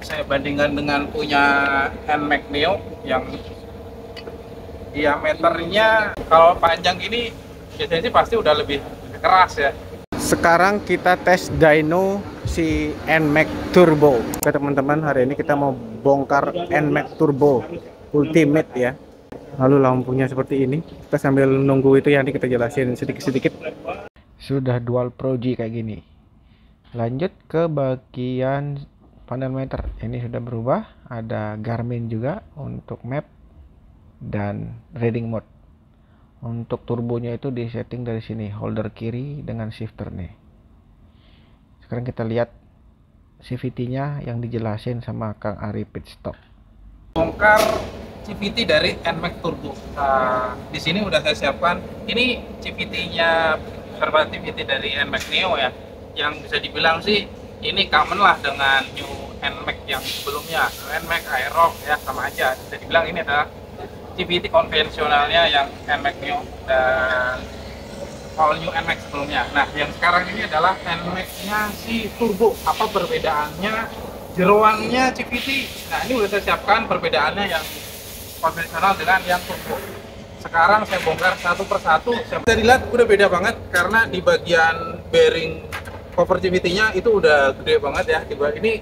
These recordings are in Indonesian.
saya bandingkan dengan punya NMAX Neo yang diameternya kalau panjang ini biasanya sih pasti udah lebih keras ya. Sekarang kita tes dyno si NMAX Turbo. Oke teman-teman, hari ini kita mau bongkar NMAX Turbo Ultimate ya. Lalu lampunya seperti ini. Kita sambil nunggu itu ya, nanti kita jelasin sedikit-sedikit. Sudah dual Pro G kayak gini. Lanjut ke bagian panel meter. Ini sudah berubah, ada Garmin juga untuk map dan reading mode. Untuk turbonya itu disetting dari sini, holder kiri dengan shifter nih. Sekarang kita lihat CVT-nya yang dijelasin sama Kang Ari Pitstop. Bongkar CVT dari NMAX Turbo. Nah, di sini udah saya siapkan. Ini CVT-nya serba CVT dari NMAX Neo ya. Yang bisa dibilang sih ini common lah dengan new NMAX yang sebelumnya. NMAX Aerox ya sama aja. Bisa dibilang ini adalah CVT konvensionalnya yang NMAX Neo dan all new NMAX sebelumnya. Nah, yang sekarang ini adalah NMAX-nya si Turbo. Apa perbedaannya? Jeroannya CVT. Nah, ini udah saya siapkan perbedaannya yang konvensional dengan yang Turbo. Sekarang saya bongkar satu persatu. Bisa dilihat udah beda banget karena di bagian bearing cover CVT-nya itu udah gede banget ya. Ini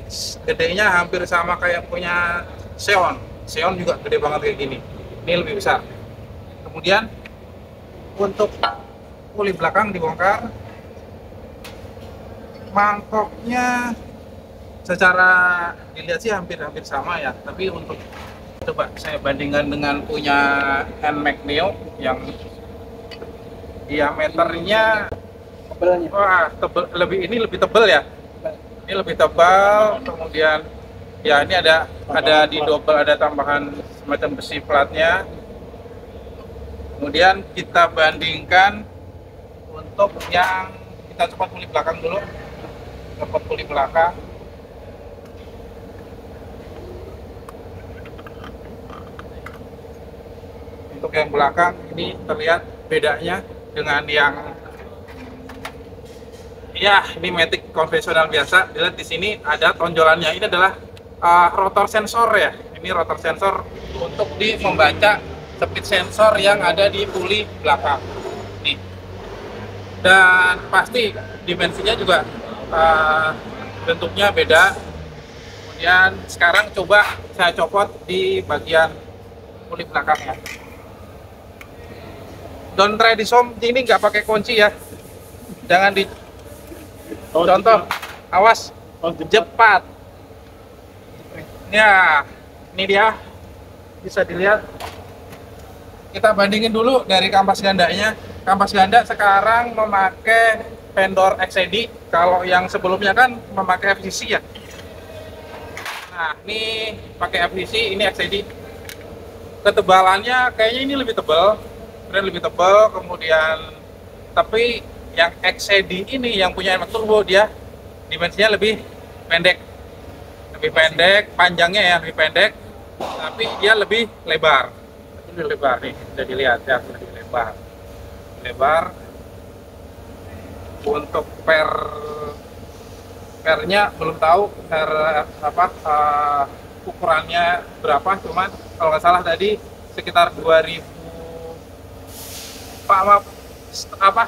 gedenya hampir sama kayak punya Xeon. Xeon juga gede banget kayak gini. Ini lebih besar. Kemudian untuk puli belakang dibongkar. Mangkoknya secara dilihat sih hampir sama ya. Tapi untuk coba saya bandingkan dengan punya NMAX Neo yang diameternya wah tebel, ini lebih tebal ya. Ini lebih tebal. Kemudian ya ini ada di double, ada tambahan semacam besi platnya. Kemudian kita bandingkan untuk yang kita copot puli belakang dulu. Copot puli belakang. Untuk yang belakang ini terlihat bedanya dengan yang ya ini Matic konvensional biasa. Dilihat di sini ada tonjolannya. Ini adalah rotor sensor ya. Ini rotor sensor untuk membaca speed sensor yang ada di puli belakang. Nih. Dan pasti dimensinya juga bentuknya beda. Kemudian sekarang coba saya copot di bagian puli belakangnya. Don't try this home, ini nggak pakai kunci ya. Jangan di contoh, awas jepat. Ya, ini dia, bisa dilihat. Kita bandingin dulu dari kampas gandanya. Kampas ganda sekarang memakai vendor XCD. Kalau yang sebelumnya kan memakai FCC ya. Nah, ini pakai FCC, ini XCD. Ketebalannya kayaknya ini lebih tebal. Lebih tebal, kemudian tapi yang XCD ini yang punya NMAX Turbo dia dimensinya lebih pendek, panjangnya ya lebih pendek, tapi dia lebih lebar. Ini lebar nih, bisa dilihat ya, lebih lebar. Untuk pernya belum tahu ukurannya berapa, cuman kalau nggak salah tadi sekitar 2000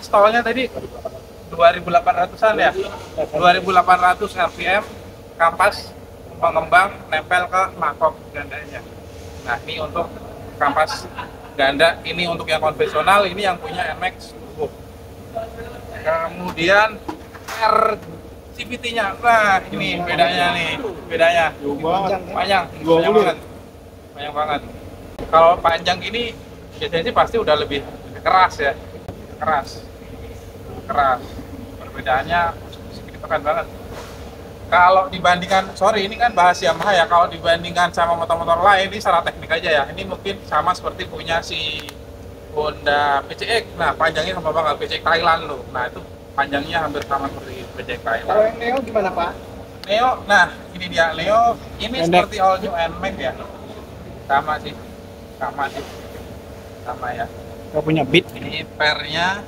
stolnya tadi 2800-an ya, 2800 rpm, kampas mengembang nempel ke mangkok gandanya. Nah, ini untuk kampas ganda, ini untuk yang konvensional, ini yang punya NMAX Turbo. Kemudian CVT-nya, nah ini bedanya panjang banget. Kalau panjang ini biasanya sih pasti udah lebih keras ya, keras. Perbedaannya signifikan banget. Kalau dibandingkan, ini kan bahas Yamaha ya, kalau dibandingkan sama motor-motor lain ini secara teknik aja ya, ini mungkin sama seperti punya si Honda PCX. Nah, panjangnya sama banget PCX Thailand loh. Nah, itu panjangnya hampir sama seperti PCX Thailand. Kalau yang Neo gimana Pak? Neo, nah ini dia Neo, ini pendek. Seperti all new NMAX ya, sama ya. Nggak punya beat. Ini pernya,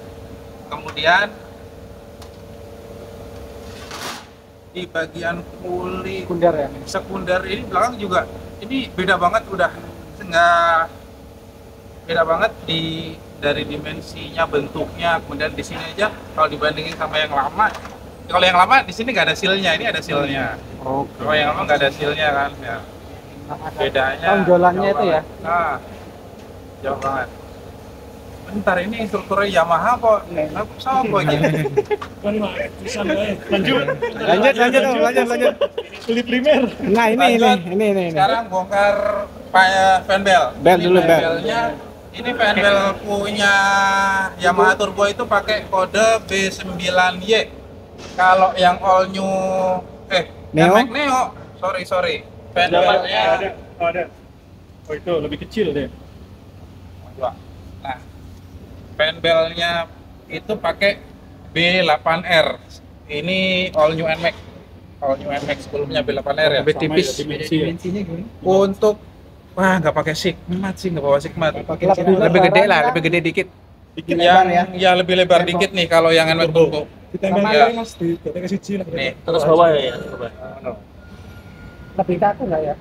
kemudian di bagian puli Sekunder ya. sekunder ini belakang juga ini beda banget udah nggak beda banget dari dimensinya, bentuknya, kemudian di sini aja kalau dibandingin sama yang lama, kalau yang lama di sini nggak ada sealnya, ini ada sealnya. Kalau yang lama nggak ada sealnya kan ya. Bedanya Tonjolannya itu ya. nah, jauh banget. Bentar, ini instrukturnya Yamaha kok sama aja. Lanjut. Beli primer. Nah, ini. Sekarang bongkar fan bell. Bell dulu, bell. Bellnya ini fan bell punya Yamaha Turbo itu pakai kode B9Y. Kalau yang all new Neo? Neo, sorry. Fan bellnya ada. Oh, itu lebih kecil deh. nah, fan bellnya itu pakai B8R. Ini all new NMAX. All new NMAX sebelumnya B8R ya. Lebih tipis. Dimensinya gimana? Untuk nggak pakai sigmat sih, nggak bawa sigmat. Lebih Gede lah, lebih gede dikit. Dikit lebar ya. Ya lebih lebar dikit nih kalau yang NMAX Turbo. ditempel Ya. Mas di kasih siji lah. Nih, Terus bawah ya, bawah. Lebih kaku nggak ya?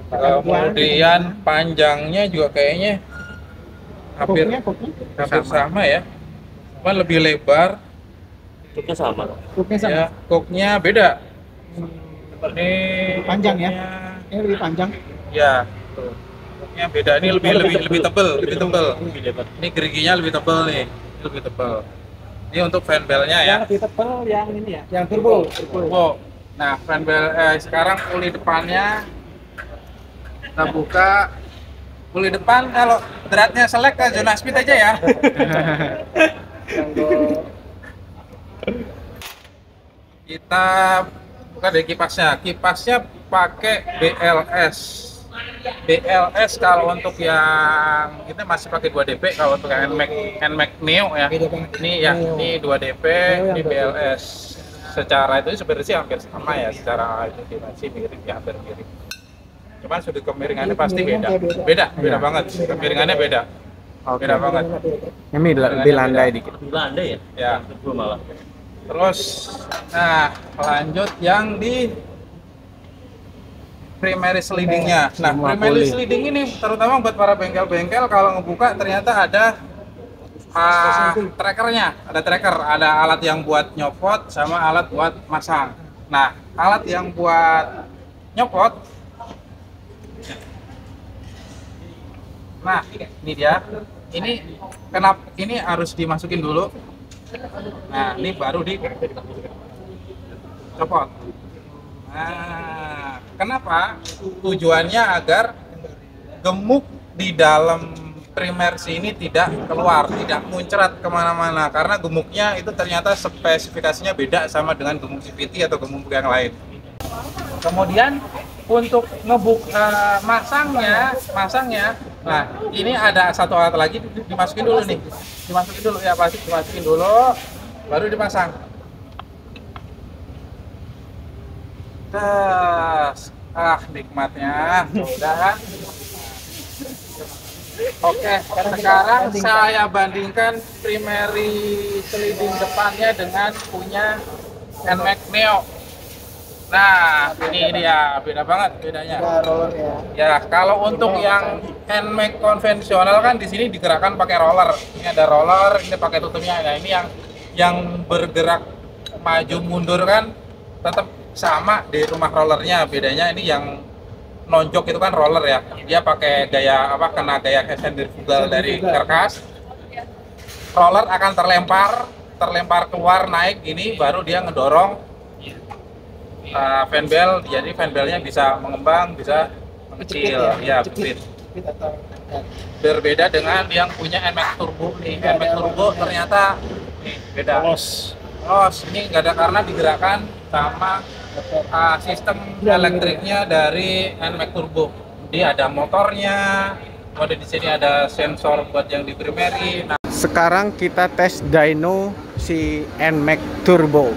kemudian panjangnya juga kayaknya hampir sama ya. Cuman lebih lebar. Cuknya sama. Cooknya sama. Ya, koknya beda. Ini Panjang ya? koknya, Ini lebih panjang. ya. Tuh. Koknya beda. Ini lebih tebel, lebih tebel. Lebih lebar. Ini geriginya lebih tebel nih. Ini lebih tebel. Ini untuk fan bellnya ya. Yang lebih tebal yang ini ya, yang turbo. Turbo. Nah, fan bell sekarang puli depannya kita buka. Puli depan kalau beratnya selek ke zona speed aja ya. Kita buka dari kipasnya. Kipasnya pakai BLS. BLS kalau untuk yang kita masih pakai 2DP, kalau untuk yang NMAX Neo ya. Beda banget. Ini ya, ini 2DP, ini BLS. Secara itu sebenarnya sih hampir sama ya, secara dimensi mirip ya, hampir mirip. Cuman sudut kemiringannya pasti beda. Beda banget. Kemiringannya beda. Beda banget. Ini lebih landai dikit. Lebih landai ya? Ya. Turbo malah. Terus, nah lanjut yang di primary slidingnya. Nah, Semua primary puli. sliding ini terutama buat para bengkel-bengkel kalau ngebuka ternyata ada trackernya, ada tracker, ada alat yang buat nyopot sama alat buat masang. Nah, alat yang buat nyopot, nah ini dia. Ini kenapa ini harus dimasukin dulu? Nah, ini baru dicopot. Nah, kenapa? Tujuannya agar gemuk di dalam primersi ini tidak keluar, tidak muncrat kemana-mana. Karena gemuknya itu ternyata spesifikasinya beda sama dengan gemuk CVT atau gemuk yang lain. Kemudian untuk masangnya, nah ini ada satu alat lagi, dimasukin dulu nih, dimasukin dulu ya, pasti dimasukin dulu, baru dipasang. Tes, nikmatnya, udah kan? Oke, sekarang saya bandingkan primary sliding depannya dengan punya NMAX Neo. Nah, ini dia, beda banget bedanya. roller ya. Ya, kalau untuk yang NMAX konvensional kan di sini digerakkan pakai roller. Ini ada roller, ini pakai tutupnya. Nah, ini yang bergerak maju mundur kan tetap sama di rumah rollernya. Bedanya ini yang nonjok itu kan roller ya. Dia pakai gaya kena gaya sentrifugal dari karkas. Roller akan terlempar keluar naik ini, baru dia ngedorong fan bell, jadi fan bellnya bisa mengembang, bisa mengecil, ya speed. Berbeda dengan yang punya NMAX Turbo nih. NMAX Turbo ternyata nih beda. Los ini nggak ada karena digerakkan sama sistem elektriknya dari NMAX Turbo. Dia ada motornya, kemudian di sini ada sensor buat yang di primary. Nah, sekarang kita tes dyno si NMAX Turbo.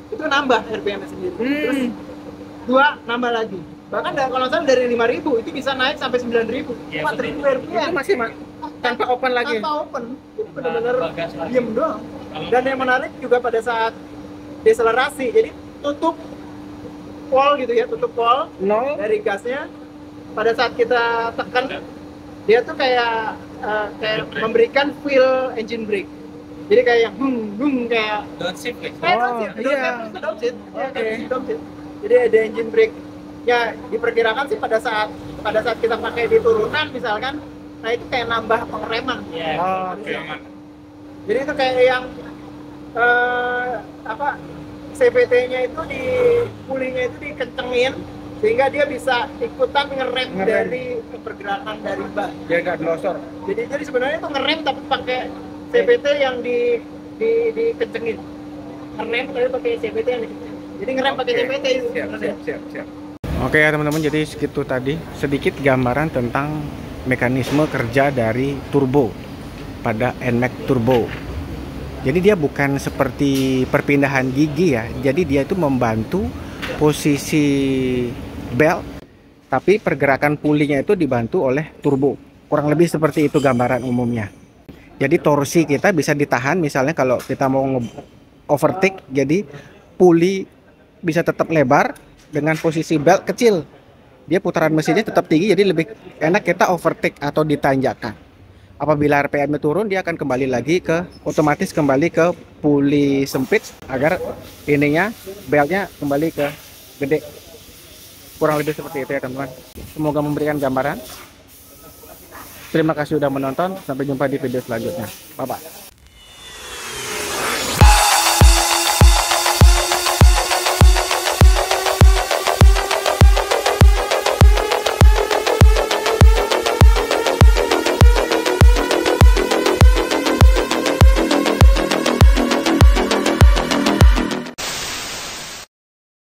Itu nambah RPM sendiri. Terus 2 nambah lagi. Bahkan kalau nggak salah dari 5.000 itu bisa naik sampai 9.000. 4.000 rupiah. Itu masih tanpa open lagi. Tanpa open. Itu benar-benar diem doang. Dan yang menarik juga pada saat deselerasi, jadi tutup wall gitu ya, tutup wall Nol. dari gasnya. Pada saat kita tekan, dia tuh kayak memberikan feel engine brake. Jadi kayak yang kayak downshift ya? kayak Oh, downshift, iya. downshift. Ya, Oke. kayak downshift. Jadi ada engine brake. Ya diperkirakan sih pada saat kita pakai di turunan misalkan, nah itu kayak nambah pengereman. Iya. Oh, oke. Jadi itu kayak yang CVT-nya itu di pulingnya itu dikencengin sehingga dia bisa ikutan ngerem dari pergerakan dari ban. Biar nggak delosor. Jadi sebenarnya itu ngerem tapi pakai CVT yang dikencengin. Ngerem tapi pakai CVT yang dikencengin. Jadi ngerem pakai Oke. CVT itu. Siap. Oke ya teman-teman, jadi segitu tadi sedikit gambaran tentang mekanisme kerja dari turbo pada NMAX Turbo. Jadi dia bukan seperti perpindahan gigi ya. Jadi dia itu membantu posisi belt, tapi pergerakan pulingnya itu dibantu oleh turbo. Kurang lebih seperti itu gambaran umumnya. Jadi torsi kita bisa ditahan, misalnya kalau kita mau overtake, jadi puli bisa tetap lebar dengan posisi belt kecil. Dia putaran mesinnya tetap tinggi, jadi lebih enak kita overtake atau ditanjakan. Apabila RPM-nya turun, dia akan kembali lagi otomatis kembali ke puli sempit agar ininya beltnya kembali ke gede. Kurang lebih seperti itu ya teman-teman. Semoga memberikan gambaran. Terima kasih sudah menonton. Sampai jumpa di video selanjutnya. Bye bye.